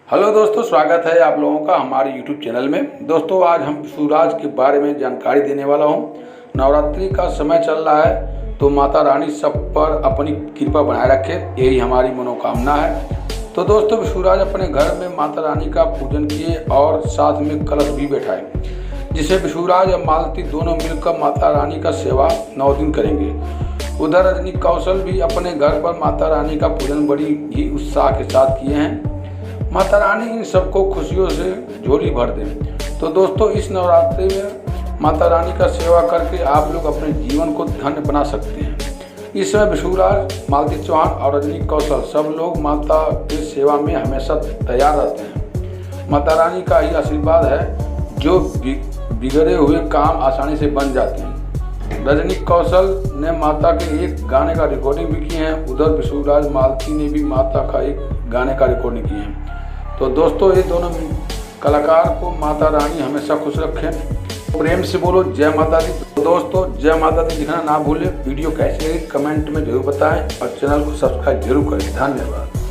Hello दोस्तों, स्वागत है आप लोगों का हमारे YouTube चैनल में। दोस्तों आज हम विष्णुराज के बारे में जानकारी देने वाला हूं। नवरात्रि का समय चल रहा है तो माता रानी सब पर अपनी कृपा बनाए रखे, यही हमारी मनोकामना है। तो दोस्तों विष्णुराज अपने घर में माता रानी का पूजन किए और साथ में कलश भी बैठाए, जिसे विष्णुराज और मालती दोनों मिलकर माता रानी का सेवा 9 दिन करेंगे। उधर रजनी कौशल भी अपने घर पर माता रानी का पूजन बड़ी ही उत्साह के साथ किए हैं। माता रानी इन सबको खुशियों से झोली भर दें। तो दोस्तों इस नवरात्रि में माता रानी का सेवा करके आप लोग अपने जीवन को धन्य बना सकते हैं। इस समय विष्णुराज, मालती चौहान और रजनी कौशल सब लोग माता की सेवा में हमेशा तैयार रहते हैं। माता रानी का ही आशीर्वाद है जो बिगड़े हुए काम आसानी से बन जाते हैं। रजनी कौशल ने माता के एक गाने का रिकॉर्डिंग भी किए हैं। उधर विष्णुराज, मालती ने भी माता का एक गाने का रिकॉर्डिंग किए हैं। तो दोस्तों ये दोनों कलाकार को माता रानी हमेशा खुश रखें। प्रेम से बोलो जय माता दी। तो दोस्तों जय माता दी लिखना ना भूलें। वीडियो कैसी लगी कमेंट में जरूर बताएं और चैनल को सब्सक्राइब जरूर करें। धन्यवाद।